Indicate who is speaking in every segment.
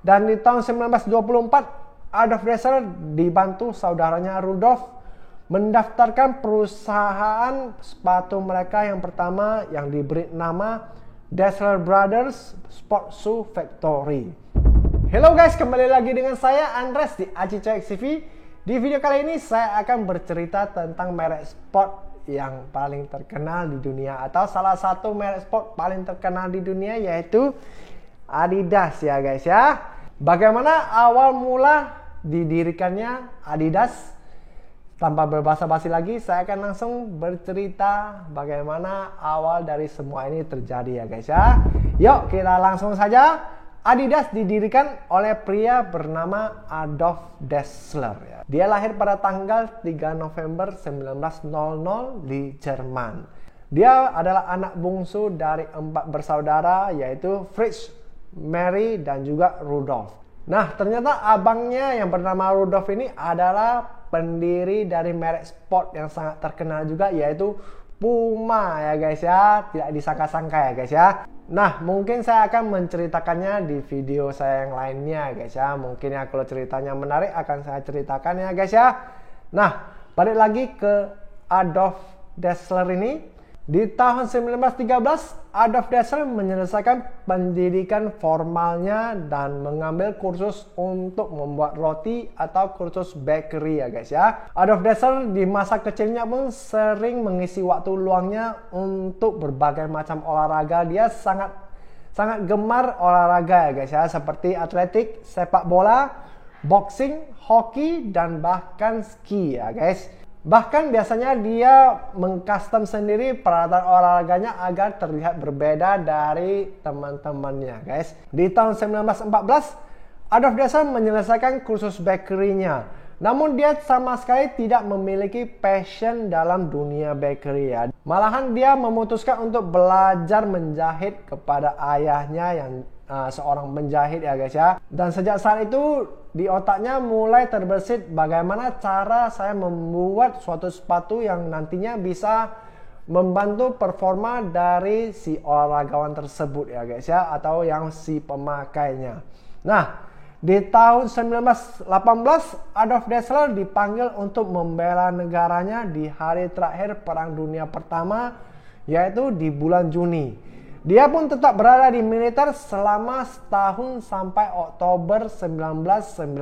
Speaker 1: Dan di tahun 1924, Adolf Dassler dibantu saudaranya Rudolf mendaftarkan perusahaan sepatu mereka yang pertama yang diberi nama Dassler Brothers Sport Shoe Factory. Hello guys, kembali lagi dengan saya Andres di AciCoX TV. Di video kali ini saya akan bercerita tentang merek sport yang paling terkenal di dunia, atau salah satu merek sport paling terkenal di dunia, yaitu Adidas ya guys ya. Bagaimana awal mula didirikannya Adidas? Tanpa berbasa-basi lagi, saya akan langsung bercerita bagaimana awal dari semua ini terjadi ya guys ya. Yuk kita langsung saja. Adidas didirikan oleh pria bernama Adolf Dassler ya. Dia lahir pada tanggal 3 November 1900 di Jerman. Dia adalah anak bungsu dari 4 bersaudara, yaitu Fritz, Mary, dan juga Rudolf. Nah, ternyata abangnya yang bernama Rudolf ini adalah pendiri dari merek sport yang sangat terkenal juga, yaitu Puma ya guys ya. Tidak disangka-sangka ya guys ya. Nah, mungkin saya akan menceritakannya di video saya yang lainnya guys ya. Mungkin ya kalau ceritanya menarik akan saya ceritakan ya guys ya. Nah, balik lagi ke Adolf Dassler ini. Di tahun 1913, Adolf Dassler menyelesaikan pendidikan formalnya dan mengambil kursus untuk membuat roti atau kursus bakery ya guys ya. Adolf Dassler di masa kecilnya pun sering mengisi waktu luangnya untuk berbagai macam olahraga. Dia sangat gemar olahraga ya guys ya, seperti atletik, sepak bola, boxing, hoki, dan bahkan ski ya guys. Bahkan biasanya dia mengcustom sendiri peralatan olahraganya agar terlihat berbeda dari teman-temannya guys. Di tahun 1914, Adolf Dassler menyelesaikan kursus bakery-nya. Namun dia sama sekali tidak memiliki passion dalam dunia bakery ya. Malahan dia memutuskan untuk belajar menjahit kepada ayahnya yang seorang penjahit ya guys ya. Dan sejak saat itu di otaknya mulai terbersit bagaimana cara saya membuat suatu sepatu yang nantinya bisa membantu performa dari si olahragawan tersebut ya guys ya, atau yang si pemakainya. Nah, di tahun 1918 Adolf Dassler dipanggil untuk membela negaranya di hari terakhir Perang Dunia Pertama, yaitu di bulan Juni. Dia pun tetap berada di militer selama setahun sampai Oktober 1919.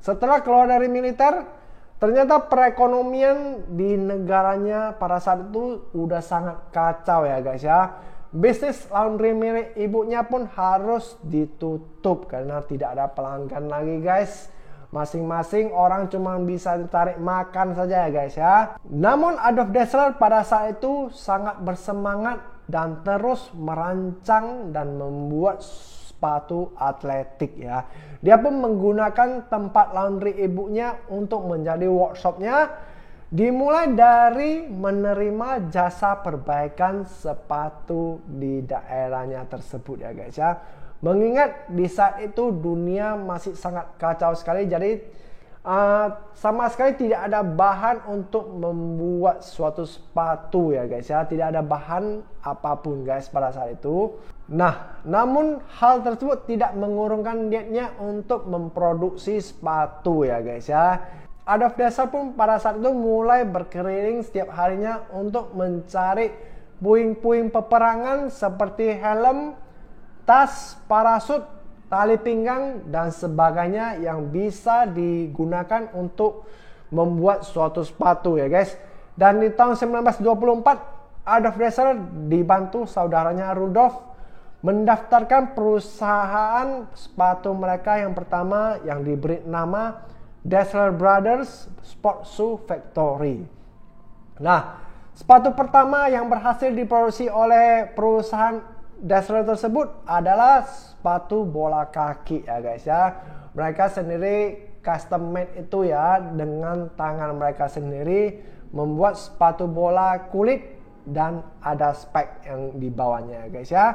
Speaker 1: Setelah keluar dari militer, ternyata perekonomian di negaranya pada saat itu udah sangat kacau ya guys ya. Bisnis laundry milik ibunya pun harus ditutup karena tidak ada pelanggan lagi guys. Masing-masing orang cuma bisa ditarik makan saja ya guys ya. Namun Adolf Dassler pada saat itu sangat bersemangat dan terus merancang dan membuat sepatu atletik ya. Dia pun menggunakan tempat laundry ibunya untuk menjadi workshopnya. Dimulai dari menerima jasa perbaikan sepatu di daerahnya tersebut ya guys ya. Mengingat di saat itu dunia masih sangat kacau sekali, jadi sama sekali tidak ada bahan untuk membuat suatu sepatu ya guys ya. Tidak ada bahan apapun guys pada saat itu. Nah, namun hal tersebut tidak mengurungkan niatnya untuk memproduksi sepatu ya guys ya. Adolf Dassler pun pada saat itu mulai berkeliling setiap harinya untuk mencari puing-puing peperangan seperti helm, tas, parasut, tali pinggang, dan sebagainya yang bisa digunakan untuk membuat suatu sepatu ya guys. Dan di tahun 1924, Adolf Dassler dibantu saudaranya Rudolf mendaftarkan perusahaan sepatu mereka yang pertama yang diberi nama Dassler Brothers Sport Shoe Factory. Nah, sepatu pertama yang berhasil diproduksi oleh perusahaan Dassler tersebut adalah sepatu bola kaki ya guys ya. Mereka sendiri custom made itu ya, dengan tangan mereka sendiri membuat sepatu bola kulit dan ada spek yang di bawahnya ya guys ya.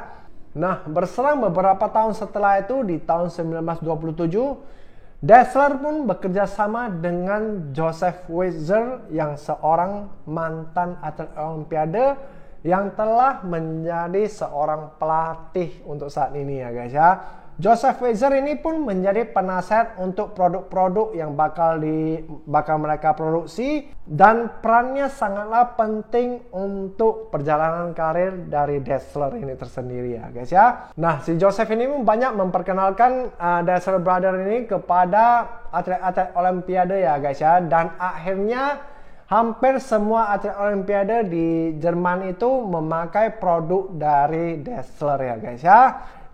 Speaker 1: Nah, berselang beberapa tahun setelah itu di tahun 1927 Dassler pun bekerja sama dengan Joseph Weizer yang seorang mantan atlet Olimpiade yang telah menjadi seorang pelatih untuk saat ini ya guys ya. Joseph Weiser ini pun menjadi penasehat untuk produk-produk yang bakal mereka produksi, dan perannya sangatlah penting untuk perjalanan karir dari Dassler ini tersendiri ya guys ya. Nah, si Joseph ini banyak memperkenalkan Dassler Brothers ini kepada atlet-atlet Olimpiade ya guys ya, dan akhirnya hampir semua atlet Olimpiade di Jerman itu memakai produk dari Dassler ya guys ya.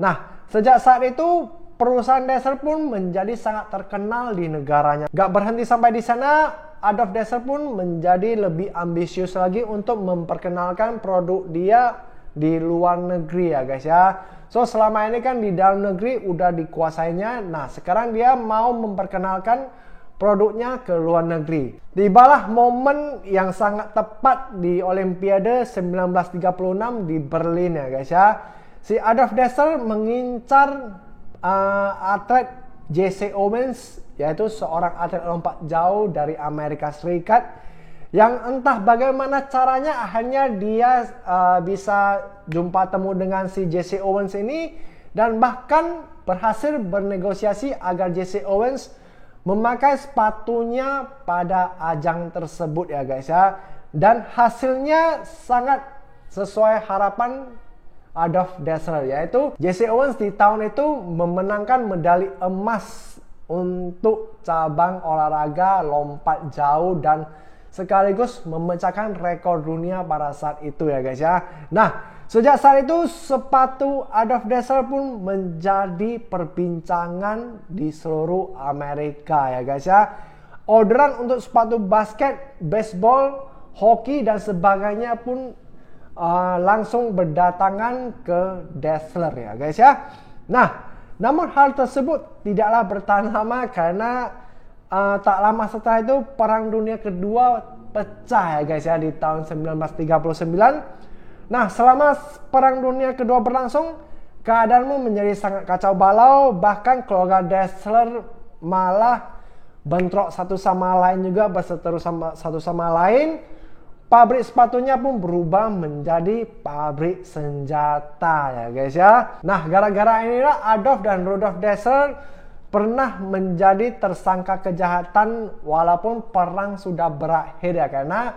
Speaker 1: Nah, sejak saat itu perusahaan Dassler pun menjadi sangat terkenal di negaranya. Gak berhenti sampai di sana, Adolf Dassler pun menjadi lebih ambisius lagi untuk memperkenalkan produk dia di luar negeri ya guys ya. So selama ini kan di dalam negeri udah dikuasainya. Nah, sekarang dia mau memperkenalkan produknya ke luar negeri. Tibalah momen yang sangat tepat di Olimpiade 1936 di Berlin ya guys ya. Si Adolf Dassler mengincar atlet Jesse Owens, yaitu seorang atlet lompat jauh dari Amerika Serikat, yang entah bagaimana caranya akhirnya dia bisa jumpa temu dengan si Jesse Owens ini, dan bahkan berhasil bernegosiasi agar Jesse Owens memakai sepatunya pada ajang tersebut ya guys ya. Dan hasilnya sangat sesuai harapan Adolf Dassler, yaitu Jesse Owens di tahun itu memenangkan medali emas untuk cabang olahraga lompat jauh dan sekaligus memecahkan rekor dunia pada saat itu ya guys ya. Nah, sejak saat itu sepatu Adolf Dassler pun menjadi perbincangan di seluruh Amerika ya guys ya. Orderan untuk sepatu basket, baseball, hoki dan sebagainya pun langsung berdatangan ke Dassler ya guys ya. Nah, namun hal tersebut tidaklah bertahan lama karena tak lama setelah itu Perang Dunia Kedua pecah ya guys ya di tahun 1939. Nah, selama Perang Dunia Kedua berlangsung, keadaanmu menjadi sangat kacau balau, bahkan keluarga Dassler malah bentrok satu sama lain juga, berseteru satu sama lain. Pabrik sepatunya pun berubah menjadi pabrik senjata ya guys ya. Nah, gara-gara inilah Adolf dan Rudolf Dassler pernah menjadi tersangka kejahatan walaupun perang sudah berakhir ya, karena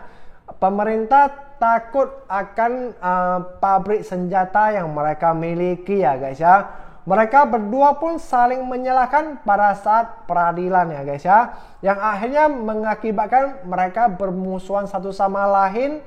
Speaker 1: pemerintah takut akan pabrik senjata yang mereka miliki ya guys ya. Mereka berdua pun saling menyalahkan pada saat peradilan ya guys ya, yang akhirnya mengakibatkan mereka bermusuhan satu sama lain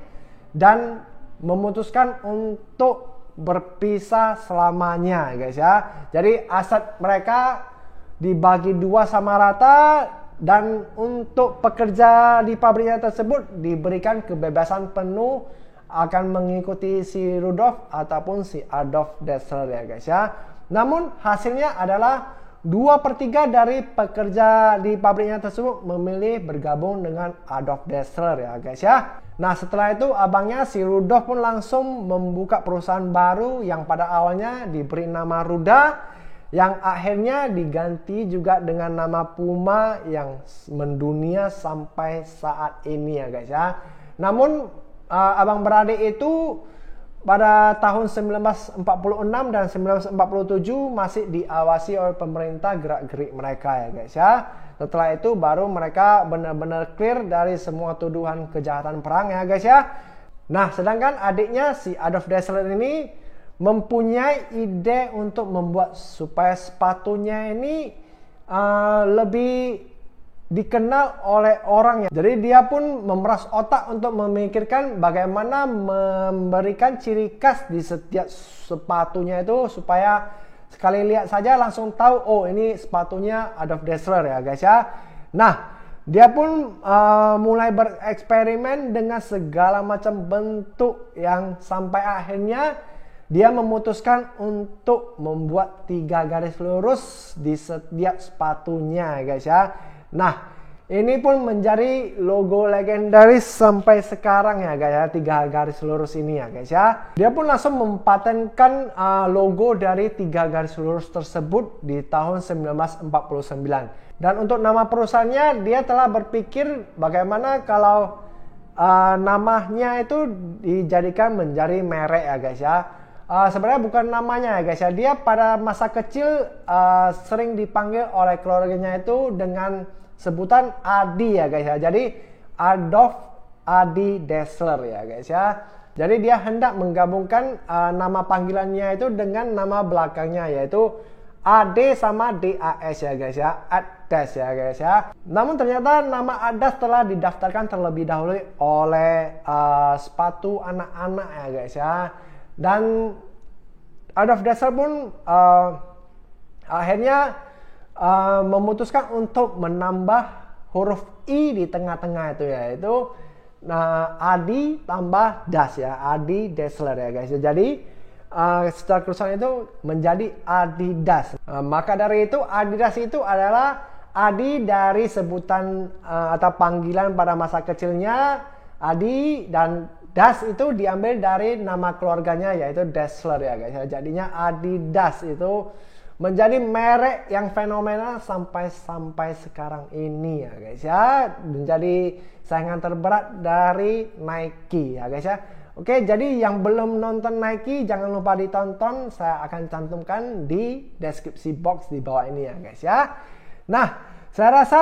Speaker 1: dan memutuskan untuk berpisah selamanya guys ya. Jadi aset mereka dibagi dua sama rata, dan untuk pekerja di pabriknya tersebut diberikan kebebasan penuh akan mengikuti si Rudolf ataupun si Adolf Dassler ya guys ya. Namun hasilnya adalah 2/3 dari pekerja di pabriknya tersebut memilih bergabung dengan Adolf Dassler ya guys ya. Nah, setelah itu abangnya si Rudolf pun langsung membuka perusahaan baru yang pada awalnya diberi nama Ruda, yang akhirnya diganti juga dengan nama Puma yang mendunia sampai saat ini ya guys ya. Namun abang beradik itu pada tahun 1946 dan 1947 masih diawasi oleh pemerintah gerak-gerik mereka ya guys ya. Setelah itu baru mereka benar-benar clear dari semua tuduhan kejahatan perang ya guys ya. Nah, sedangkan adiknya si Adolf Dassler ini mempunyai ide untuk membuat supaya sepatunya ini lebih dikenal oleh orang ya. Jadi dia pun memeras otak untuk memikirkan bagaimana memberikan ciri khas di setiap sepatunya itu supaya sekali lihat saja langsung tahu, oh ini sepatunya Adolf Dassler ya guys ya. Nah, dia pun mulai bereksperimen dengan segala macam bentuk yang sampai akhirnya dia memutuskan untuk membuat 3 garis lurus di setiap sepatunya guys ya. Nah, ini pun menjadi logo legendaris sampai sekarang ya guys ya, 3 garis lurus ini ya guys ya. Dia pun langsung mempatenkan logo dari 3 garis lurus tersebut di tahun 1949. Dan untuk nama perusahaannya, dia telah berpikir bagaimana kalau namanya itu dijadikan menjadi merek ya guys ya. sebenarnya bukan namanya ya guys ya. Dia pada masa kecil sering dipanggil oleh keluarganya itu dengan sebutan Adi ya guys ya. Jadi Adolf Adi Dassler ya guys ya. Jadi dia hendak menggabungkan nama panggilannya itu dengan nama belakangnya, yaitu AD sama DAS ya guys ya, Adas ya guys ya. Namun ternyata nama Adas telah didaftarkan terlebih dahulu oleh sepatu anak-anak ya guys ya. Dan Adolf Dassler pun akhirnya memutuskan untuk menambah huruf I di tengah-tengah itu, yaitu Adi tambah Das ya, Adi Dassler ya guys. Jadi secara keseluruhan itu menjadi Adidas. Maka dari itu Adidas itu adalah Adi dari sebutan atau panggilan pada masa kecilnya Adi, dan Das itu diambil dari nama keluarganya yaitu Dassler ya guys. Jadinya Adidas itu menjadi merek yang fenomenal sampai sekarang ini ya guys ya. Menjadi saingan terberat dari Nike ya guys ya. Oke, jadi yang belum nonton Nike jangan lupa ditonton. Saya akan cantumkan di deskripsi box di bawah ini ya guys ya. Nah, saya rasa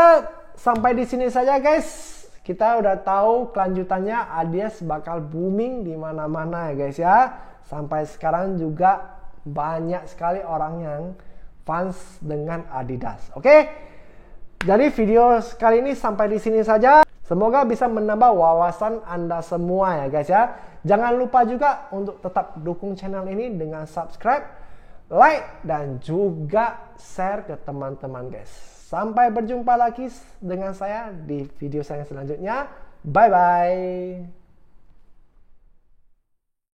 Speaker 1: sampai di sini saja guys. Kita udah tahu kelanjutannya Adidas bakal booming di mana-mana ya guys ya. Sampai sekarang juga banyak sekali orang yang fans dengan Adidas. Oke. Jadi video kali ini sampai di sini saja. Semoga bisa menambah wawasan Anda semua ya guys ya. Jangan lupa juga untuk tetap dukung channel ini dengan subscribe, like, dan juga share ke teman-teman guys. Sampai berjumpa lagi dengan saya di video saya selanjutnya. Bye-bye.